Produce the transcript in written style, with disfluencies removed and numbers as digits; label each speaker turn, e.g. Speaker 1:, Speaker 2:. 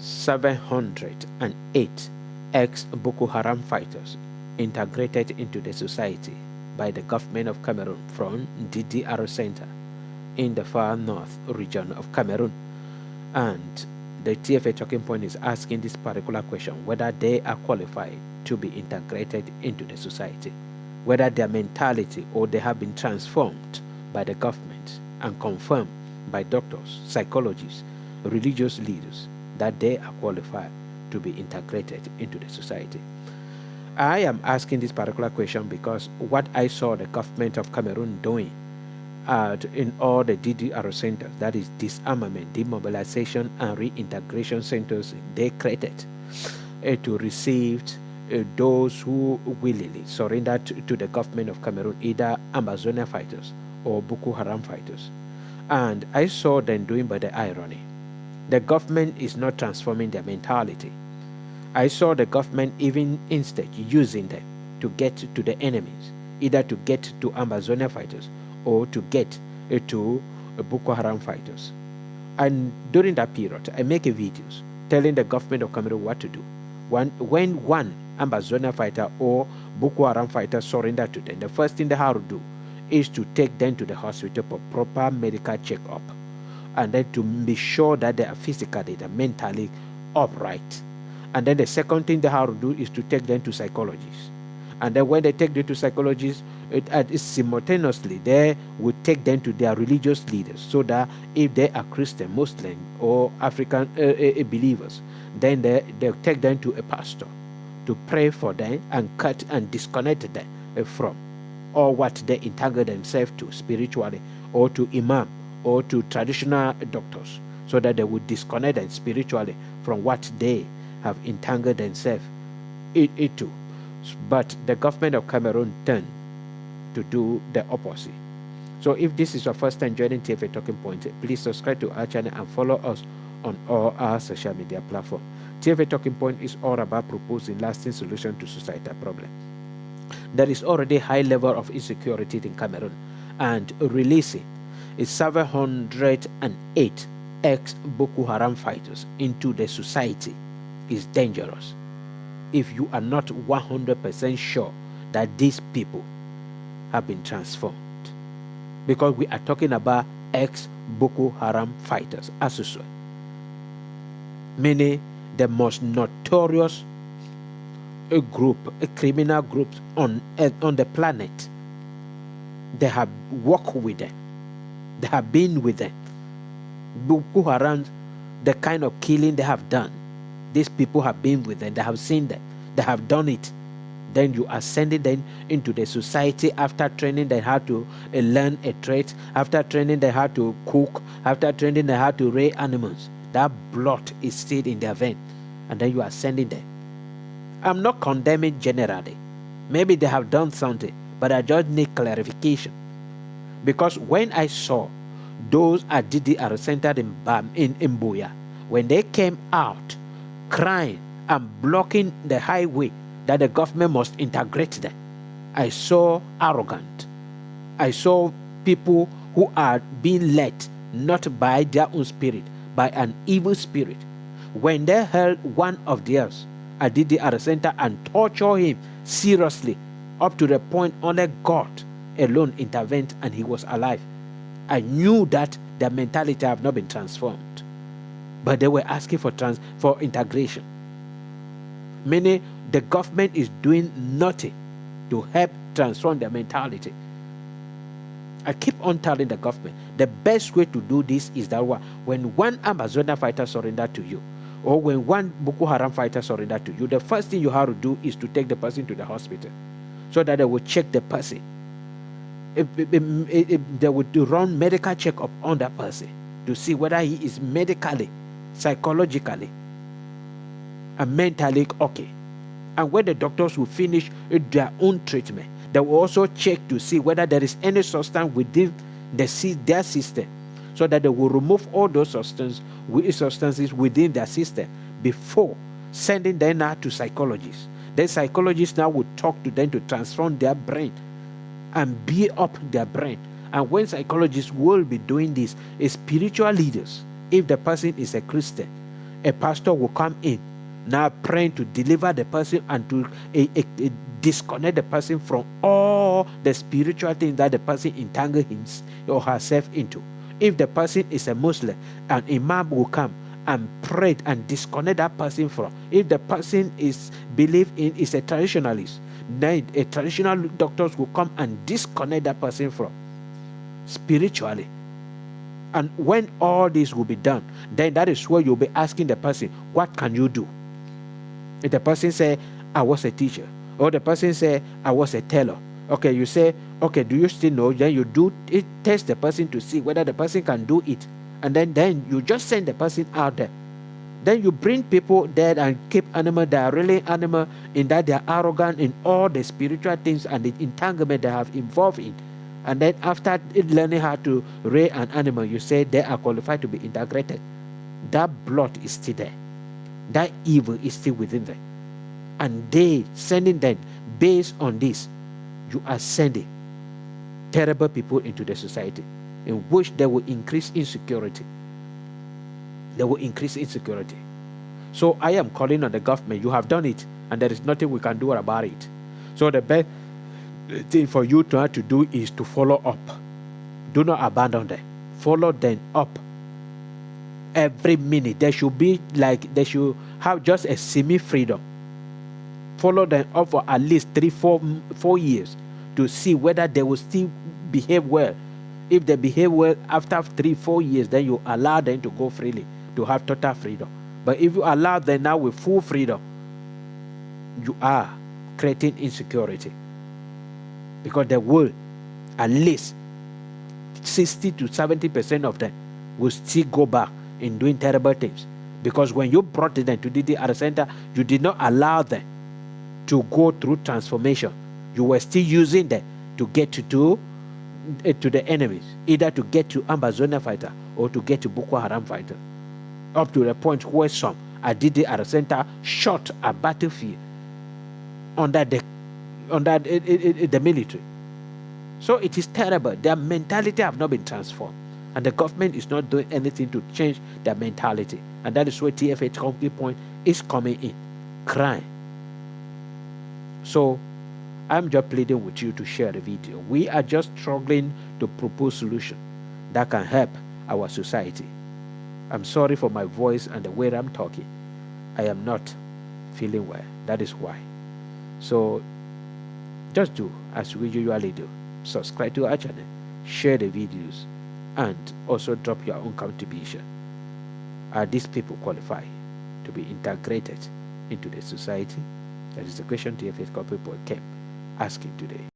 Speaker 1: 708 ex-Boko Haram fighters integrated into the society by the government of Cameroon from DDR Center in the far north region of Cameroon. And the TFA talking point is asking this particular question, whether they are qualified to be integrated into the society, whether their mentality or they have been transformed by the government and confirmed by doctors, psychologists, religious leaders that they are qualified to be integrated into the society. I am asking this particular question because what I saw the government of Cameroon doing in all the DDR centers, that is disarmament, demobilization, and reintegration centers they created to receive those who willingly surrendered to the government of Cameroon, either Amazonia fighters or Boko Haram fighters. And I saw them doing by the irony. The government is not transforming their mentality. I saw the government even instead using them to get to the enemies, either to get to Amazonia fighters or to get to Boko Haram fighters. And during that period, I make a videos telling the government of Cameroon what to do. When one Amazonia fighter or Boko Haram fighter surrender to them, the first thing they have to do is to take them to the hospital for proper medical checkup, and then to be sure that they are physically and mentally upright. And then the second thing they have to do is to take them to psychologists. And then when they take them to psychologists, simultaneously they will take them to their religious leaders, so that if they are Christian, Muslim, or African believers, then they'll take them to a pastor to pray for them and cut and disconnect them from or what they entangle themselves to spiritually, or to imam, or to traditional doctors, so that they would disconnect them spiritually from what they have entangled themselves into. But the government of Cameroon turned to do the opposite. So if this is your first time joining TFA Talking Point, please subscribe to our channel and follow us on all our social media platforms. TFA Talking Point is all about proposing lasting solutions to societal problems. There is already high level of insecurity in Cameroon, and releasing 708 ex-Boko Haram fighters into the society is dangerous if you are not 100% sure that these people have been transformed. Because we are talking about ex-Boko Haram fighters as well. Many the most notorious criminal groups on the planet. They have worked with them. They have been with them. Boko Haram, the kind of killing they have done, these people have been with them. They have seen them. They have done it. Then you are sending them into the society after training them how to learn a trade, after training them how to cook, after training them how to raise animals. That blood is still in their vein, and then you are sending them. I'm not condemning generally. Maybe they have done something, but I just need clarification. Because when I saw those at DDR centered in Mbuya, when they came out crying and blocking the highway that the government must integrate them, I saw arrogant. I saw people who are being led not by their own spirit, by an evil spirit. When they held one of theirs at DDR center and torture him seriously, up to the point only God alone intervened and he was alive, I knew that their mentality have not been transformed, but they were asking for integration. Meaning the government is doing nothing to help transform their mentality. I keep on telling the government the best way to do this is that when one Amazonia fighter surrender to you, or when one Boko Haram fighter surrender to you, the first thing you have to do is to take the person to the hospital, so that they will check the person. They would run medical checkup on that person to see whether he is medically, psychologically, and mentally okay. And when the doctors will finish their own treatment, they will also check to see whether there is any substance within their system, so that they will remove all those substances within their system before sending them out to psychologists. Then psychologists now will talk to them to transform their brain and build up their brain. And when psychologists will be doing this, spiritual leaders, if the person is a Christian, A pastor will come in, now praying to deliver the person and to disconnect the person from all the spiritual things that the person entangled himself or herself into. If the person is a Muslim, an imam will come and pray and disconnect that person from. If the person is is a traditionalist, then a traditional doctors will come and disconnect that person from spiritually. And when all this will be done, then that is where you'll be asking the person, what can you do? If the person say, I was a teacher, or the person say, I was a tailor, okay, you say, okay, do you still know? Then you do it, test the person to see whether the person can do it, and then you just send the person out there. Then you bring people there and keep animal that are really animal, in that they are arrogant in all the spiritual things and the entanglement they have involved in. And then after learning how to rear an animal, you say they are qualified to be integrated. That blood is still there. That evil is still within them. And they sending them based on this, you are sending terrible people into the society in which they will increase insecurity. They will increase insecurity. So I am calling on the government. You have done it, and there is nothing we can do about it. So the best thing for you to have to do is to follow up. Do not abandon them. Follow them up. Every minute they should should have just a semi-freedom. Follow them up for at least 4 years to see whether they will still behave well. If they behave well after 3-4 years, then you allow them to go freely, to have total freedom. But if you allow them now with full freedom, you are creating insecurity, because they will, at least 60 to 70% of them will still go back in doing terrible things. Because when you brought them to DDR center, you did not allow them to go through transformation. You were still using them to get to the enemies, either to get to Amazon fighter or to get to Boko Haram fighter, up to the point where some at DDR center shot a battlefield under the military. So it is terrible. Their mentality have not been transformed, and the government is not doing anything to change their mentality. And that is where TFH Company Point is coming in, crying. So I'm just pleading with you to share the video. We are just struggling to propose solution that can help our society. I'm sorry for my voice and the way I'm talking. I am not feeling well. That is why. So just do as we usually do. Subscribe to our channel, share the videos, and also drop your own contribution. Are these people qualified to be integrated into the society? That is the question TFS people came asking today.